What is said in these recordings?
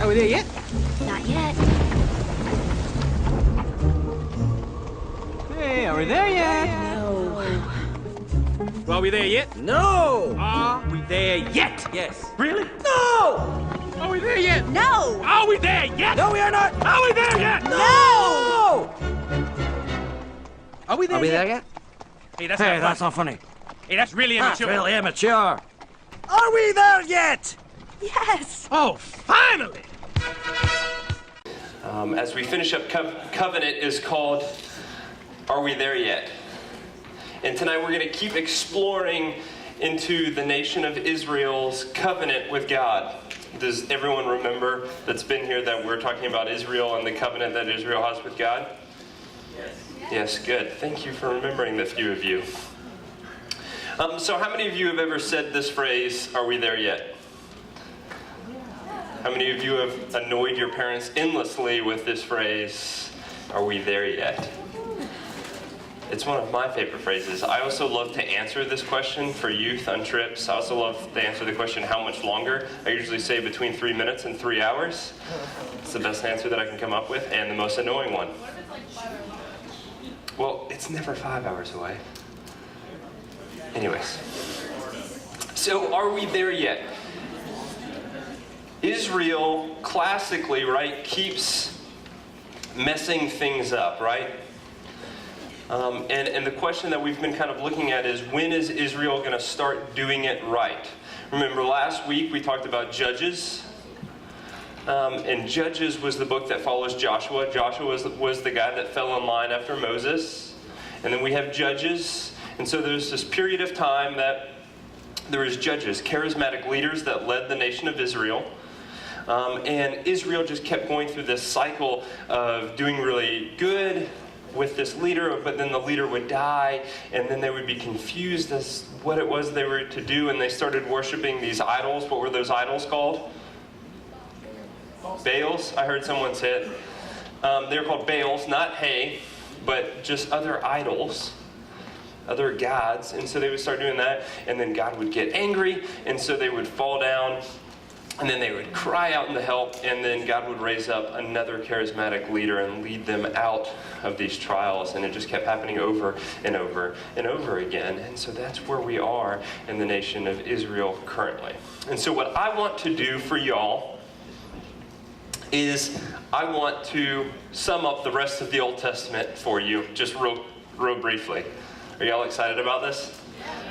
we there yet? Not yet. Hey, are we there yet? No. Well, are we there yet? No! Are we there yet? Yes. Really? No! Are we there yet? No! Are we there yet? No, we are not! Are we there yet? No! Are we there Are we yet? there yet? Hey, that's Hey, not that's fun. not funny. Hey, that's really That's immature. really immature. Are we there yet? Yes! Oh, finally! As we finish up, Covenant is called Are We There Yet? And tonight we're going to keep exploring into the nation of Israel's covenant with God. Does everyone remember that's been here that we're talking about Israel and the covenant that Israel has with God? Yes. Yes, good. Thank you for remembering, the few of you. So how many of you have ever said this phrase, are we there yet? How many of you have annoyed your parents endlessly with this phrase, are we there yet? It's one of my favorite phrases. I also love to answer this question for youth on trips. I also love to answer the question, how much longer? I usually say between 3 minutes and 3 hours. It's the best answer that I can come up with, and the most annoying one. What if it's like 5 hours? Well, it's never 5 hours away. Anyways. So, are we there yet? Israel, classically, right, keeps messing things up, right? And the question that we've been kind of looking at is, when is Israel going to start doing it right? Remember last week we talked about Judges, and Judges was the book that follows Joshua. Joshua was the guy that fell in line after Moses. And then we have Judges, and so there's this period of time that there is Judges, charismatic leaders that led the nation of Israel. And Israel just kept going through this cycle of doing really good with this leader, but then the leader would die, and then they would be confused as what it was they were to do, and they started worshiping these idols. What were those idols called? Baals. I heard someone say it. They were called Baals, not hay, but just other idols, other gods. And so they would start doing that, and then God would get angry, and so they would fall down, and then they would cry out into help, and then God would raise up another charismatic leader and lead them out of these trials. And it just kept happening over and over and over again. And so that's where we are in the nation of Israel currently. And so what I want to do for y'all is I want to sum up the rest of the Old Testament for you, just real briefly. Are y'all excited about this?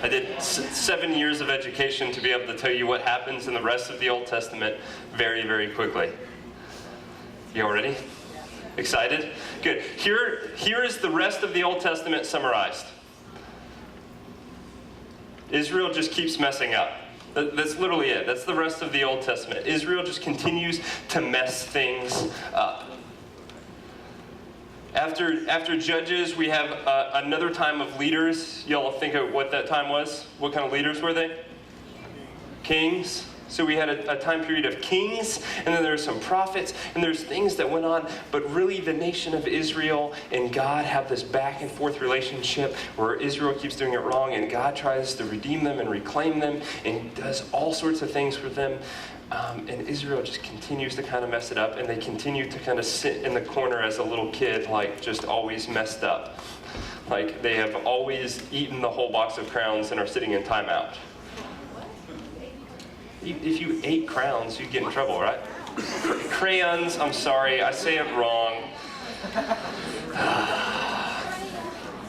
I did 7 years of education to be able to tell you what happens in the rest of the Old Testament very, very quickly. Y'all ready? Excited? Good. Here is the rest of the Old Testament summarized. Israel just keeps messing up. That's literally it. That's the rest of the Old Testament. Israel just continues to mess things up. After Judges, we have another time of leaders. Y'all think of what that time was? What kind of leaders were they? Kings. So we had a time period of kings, and then there's some prophets, and there's things that went on. But really, the nation of Israel and God have this back and forth relationship where Israel keeps doing it wrong, and God tries to redeem them and reclaim them, and does all sorts of things for them. And Israel just continues to kind of mess it up, and they continue to kind of sit in the corner as a little kid, like just always messed up. Like they have always eaten the whole box of crowns and are sitting in timeout. If you ate crowns, you'd get in trouble, right? Crayons, I'm sorry, I say it wrong.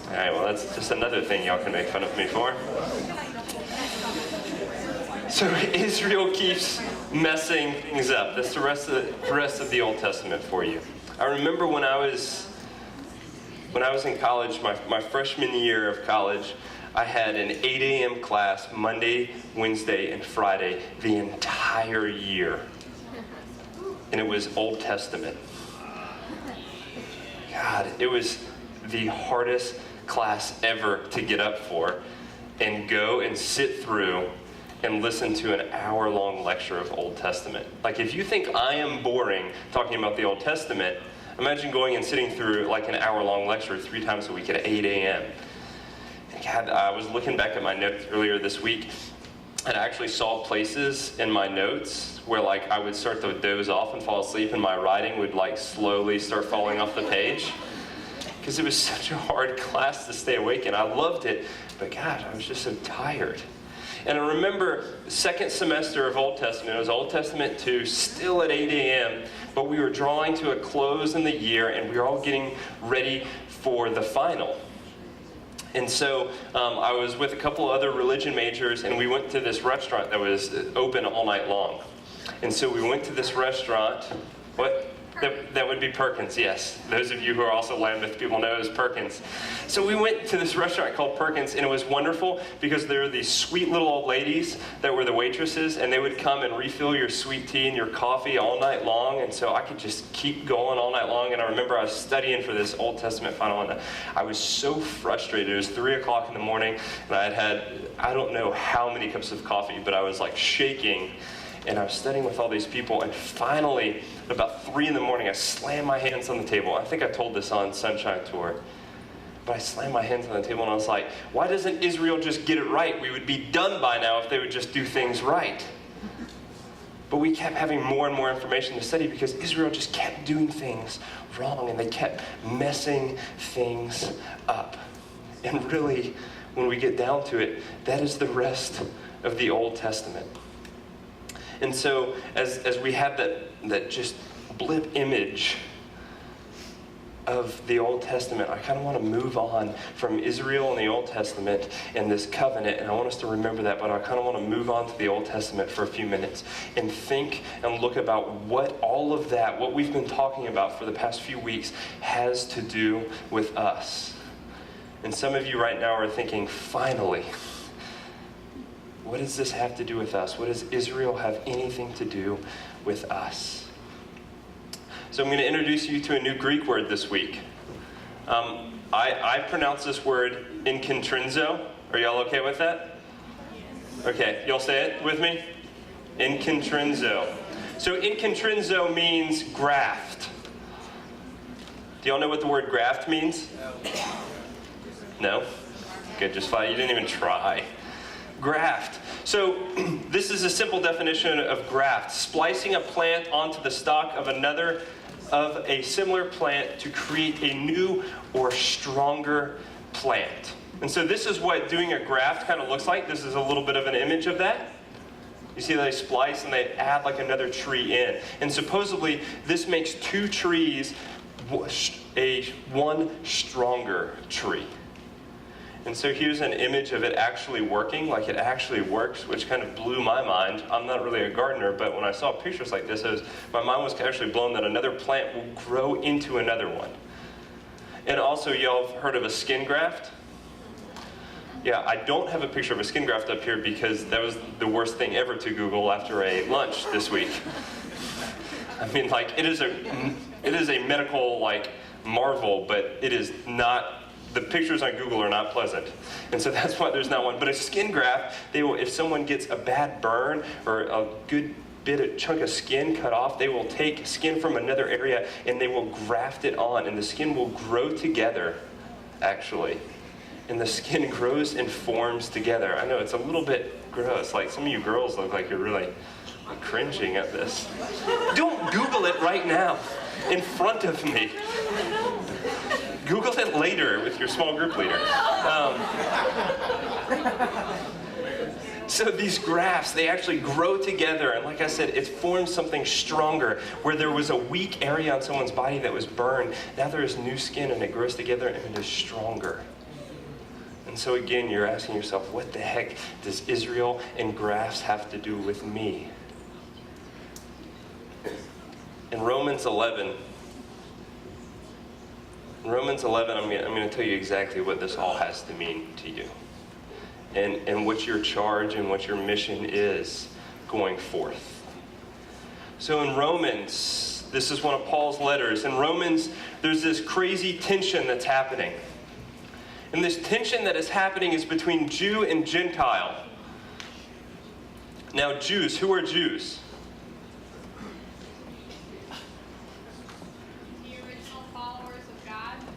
All right, well, that's just another thing y'all can make fun of me for. So Israel keeps messing things up. That's the rest of the Old Testament for you. I remember when I was in college, my freshman year of college, I had an 8 a.m. class Monday, Wednesday, and Friday the entire year. And it was Old Testament. God, it was the hardest class ever to get up for and go and sit through and listen to an hour-long lecture of Old Testament. Like, if you think I am boring talking about the Old Testament, imagine going and sitting through like an hour-long lecture 3 times a week at 8 a.m. God, I was looking back at my notes earlier this week, And I actually saw places in my notes where like I would start to doze off and fall asleep, and my writing would like slowly start falling off the page. Because it was such a hard class to stay awake in. I loved it, but gosh, I was just so tired. And I remember second semester of Old Testament, it was Old Testament 2, still at 8 a.m., but we were drawing to a close in the year, and we were all getting ready for the final. And so I was with a couple other religion majors, and we went to this restaurant that was open all night long. And so we went to this restaurant. What? That would be Perkins, yes. Those of you who are also Lambeth people know it as Perkins. So we went to this restaurant called Perkins, and it was wonderful because there were these sweet little old ladies that were the waitresses, and they would come and refill your sweet tea and your coffee all night long, and so I could just keep going all night long. And I remember I was studying for this Old Testament final, and I was so frustrated. It was 3 o'clock in the morning, and I had I don't know how many cups of coffee, but I was like shaking. And I was studying with all these people, and finally, at about 3 in the morning, I slammed my hands on the table. I think I told this on Sunshine Tour. But I slammed my hands on the table, and I was like, why doesn't Israel just get it right? We would be done by now if they would just do things right. But we kept having more and more information to study because Israel just kept doing things wrong, and they kept messing things up. And really, when we get down to it, that is the rest of the Old Testament. And so, as we have that just blip image of the Old Testament, I kind of want to move on from Israel and the Old Testament and this covenant, and I want us to remember that, but I kind of want to move on to the Old Testament for a few minutes and think and look about what all of that, what we've been talking about for the past few weeks, has to do with us. And some of you right now are thinking, finally, what does this have to do with us? What does Israel have anything to do with us? So I'm going to introduce you to a new Greek word this week. I pronounce this word inkintrinzo. Are y'all okay with that? Okay, y'all say it with me? Inkintrinzo. So inkintrinzo means graft. Do y'all know what the word graft means? No? Good, just fine. You didn't even try. Graft. So this is a simple definition of graft. Splicing a plant onto the stalk of a similar plant to create a new or stronger plant. And so this is what doing a graft kind of looks like. This is a little bit of an image of that. You see they splice and they add like another tree in. And supposedly this makes two trees one stronger tree. And so here's an image of it actually working, like it actually works, which kind of blew my mind. I'm not really a gardener, but when I saw pictures like this, my mind was actually blown that another plant will grow into another one. And also, y'all have heard of a skin graft? Yeah, I don't have a picture of a skin graft up here because that was the worst thing ever to Google after a lunch this week. I mean, like, it is a medical, like, marvel, but it is not. The pictures on Google are not pleasant. And so that's why there's not one. But a skin graft, if someone gets a bad burn or a good chunk of skin cut off, they will take skin from another area and they will graft it on. And the skin will grow together, actually. And the skin grows and forms together. I know, it's a little bit gross. Like, some of you girls look like you're really cringing at this. Don't Google it right now, in front of me. Google it later with your small group leader. So these grafts, they actually grow together, and like I said, it forms something stronger. Where there was a weak area on someone's body that was burned, now there is new skin and it grows together and it is stronger. And so again, you're asking yourself, what the heck does Israel and grafts have to do with me? In Romans 11, I'm going to tell you exactly what this all has to mean to you. And what your charge and what your mission is going forth. So in Romans, this is one of Paul's letters. In Romans, there's this crazy tension that's happening. And this tension that is happening is between Jew and Gentile. Now, Jews, who are Jews?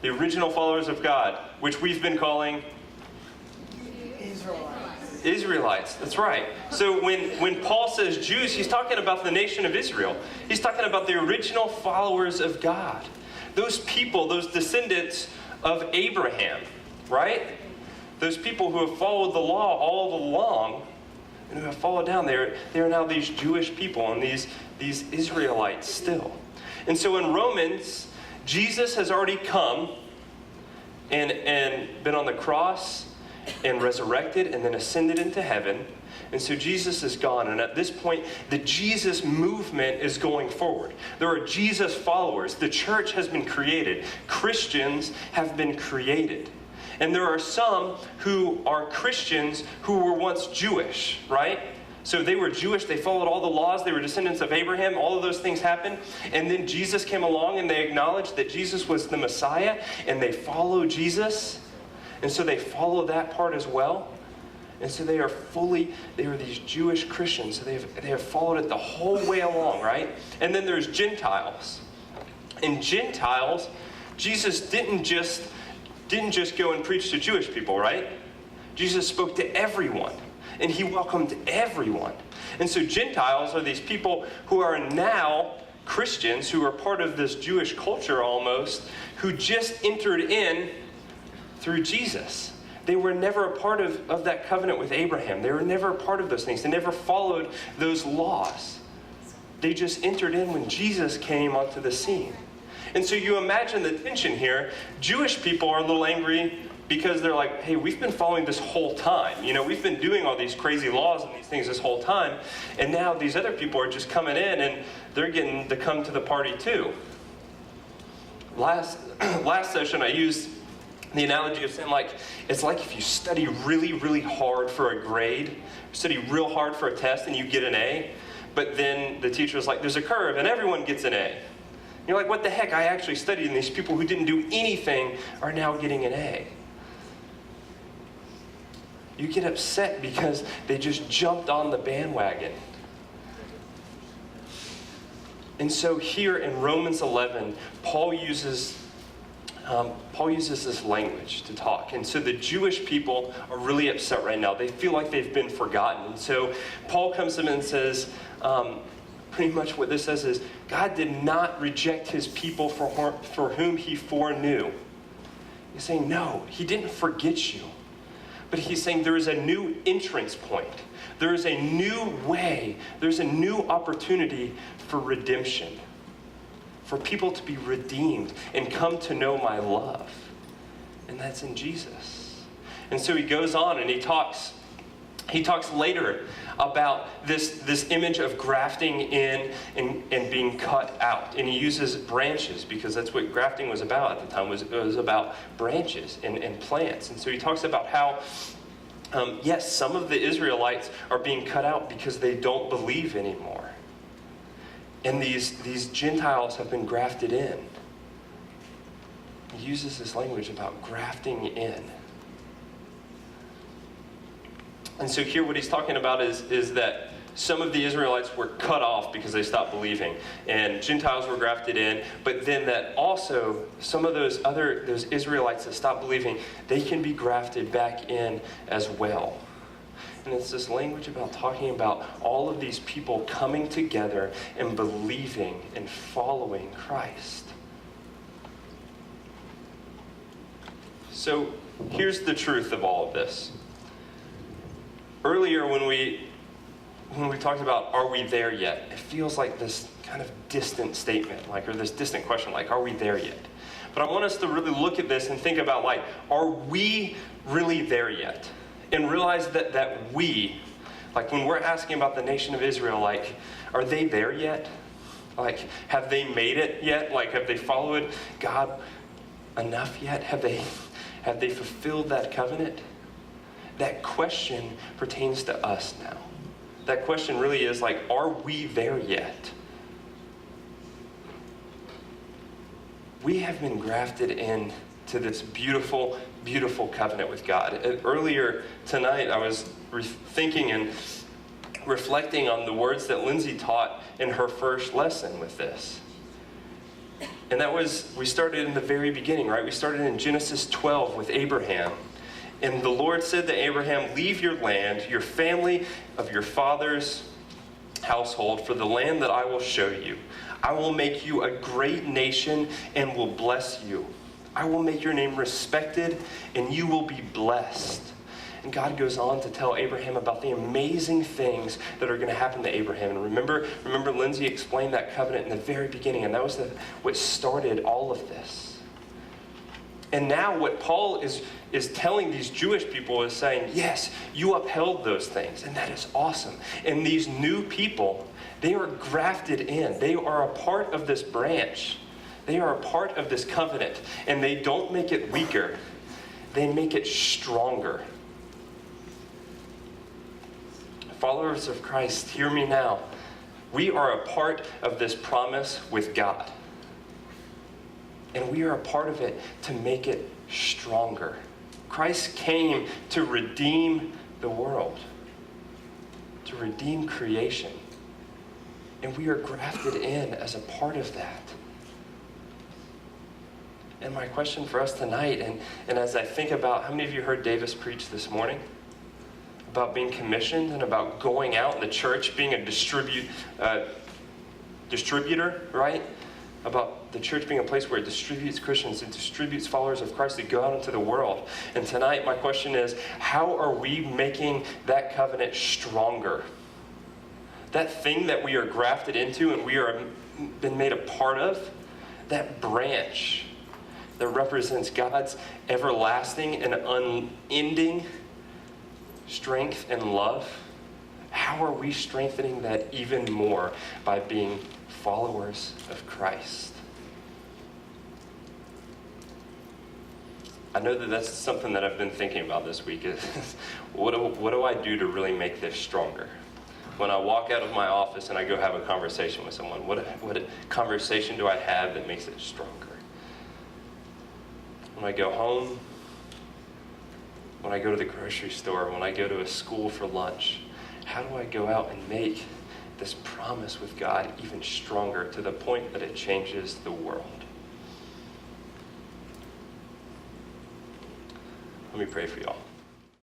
The original followers of God, which we've been calling Israelites, that's right. So when Paul says Jews, he's talking about the nation of Israel. He's talking about the original followers of God. Those people, those descendants of Abraham, right? Those people who have followed the law all along and who have followed down, they are now these Jewish people and these Israelites still. And so in Romans, Jesus has already come and been on the cross and resurrected and then ascended into heaven. And so Jesus is gone. And at this point, the Jesus movement is going forward. There are Jesus followers. The church has been created. Christians have been created. And there are some who are Christians who were once Jewish, right? So they were Jewish, they followed all the laws, they were descendants of Abraham, all of those things happened. And then Jesus came along and they acknowledged that Jesus was the Messiah and they followed Jesus. And so they follow that part as well. And so they are these Jewish Christians. So they have followed it the whole way along, right? And then there's Gentiles. And Gentiles, Jesus didn't just go and preach to Jewish people, right? Jesus spoke to everyone. And he welcomed everyone. And so Gentiles are these people who are now Christians, who are part of this Jewish culture almost, who just entered in through Jesus. They were never a part of that covenant with Abraham. They were never a part of those things. They never followed those laws. They just entered in when Jesus came onto the scene. And so you imagine the tension here. Jewish people are a little angry because they're like, hey, we've been following this whole time. You know, we've been doing all these crazy laws and these things this whole time. And now these other people are just coming in and they're getting to come to the party too. Last session I used the analogy of saying, like, it's like if you study really, really hard for a grade, study real hard for a test and you get an A, but then the teacher is like, there's a curve and everyone gets an A. You're like, what the heck? I actually studied and these people who didn't do anything are now getting an A. You get upset because they just jumped on the bandwagon. And so here in Romans 11, Paul uses this language to talk. And so the Jewish people are really upset right now. They feel like they've been forgotten. And so Paul comes to them and says, pretty much what this says is, God did not reject his people for whom he foreknew. He's saying, no, he didn't forget you. But he's saying there is a new entrance point. There is a new way. There's a new opportunity for redemption. For people to be redeemed and come to know my love. And that's in Jesus. And so he goes on and he talks later about this image of grafting in and being cut out. And he uses branches because that's what grafting was about at the time. It was about branches and plants. And so he talks about how, yes, some of the Israelites are being cut out because they don't believe anymore. And these Gentiles have been grafted in. He uses this language about grafting in. And so here what he's talking about is that some of the Israelites were cut off because they stopped believing. And Gentiles were grafted in. But then that also, some of those Israelites that stopped believing, they can be grafted back in as well. And it's this language about talking about all of these people coming together and believing and following Christ. So here's the truth of all of this. Earlier when we talked about are we there yet, it feels like this kind of distant statement, or this distant question, like, are we there yet? But I want us to really look at this and think about, like, are we really there yet? And realize that we, like when we're asking about the nation of Israel, like, are they there yet? Like, have they made it yet? Like, have they followed God enough yet? Have they fulfilled that covenant? That question pertains to us now. That question really is like, are we there yet? We have been grafted in to this beautiful, beautiful covenant with God. Earlier tonight, I was thinking and reflecting on the words that Lindsay taught in her first lesson with this. And that was, we started in the very beginning, right? We started in Genesis 12 with Abraham. And the Lord said to Abraham, leave your land, your family of your father's household, for the land that I will show you. I will make you a great nation and will bless you. I will make your name respected and you will be blessed. And God goes on to tell Abraham about the amazing things that are going to happen to Abraham. And remember Lindsay explained that covenant in the very beginning, and that was what started all of this. And now what Paul is telling these Jewish people is saying, yes, you upheld those things, and that is awesome. And these new people, they are grafted in. They are a part of this branch. They are a part of this covenant, and they don't make it weaker. They make it stronger. Followers of Christ, hear me now. We are a part of this promise with God. And we are a part of it to make it stronger. Christ came to redeem the world, to redeem creation. And we are grafted in as a part of that. And my question for us tonight, and as I think about, how many of you heard Davis preach this morning? About being commissioned and about going out in the church, being a distributor, right? About the church being a place where it distributes Christians, it distributes followers of Christ to go out into the world. And tonight, my question is, how are we making that covenant stronger? That thing that we are grafted into and we are been made a part of, that branch that represents God's everlasting and unending strength and love, how are we strengthening that even more by being followers of Christ? I know that that's something that I've been thinking about this week is what do I do to really make this stronger? When I walk out of my office and I go have a conversation with someone, what conversation do I have that makes it stronger? When I go home, when I go to the grocery store, when I go to a school for lunch, how do I go out and make this promise with God even stronger to the point that it changes the world? Let me pray for y'all.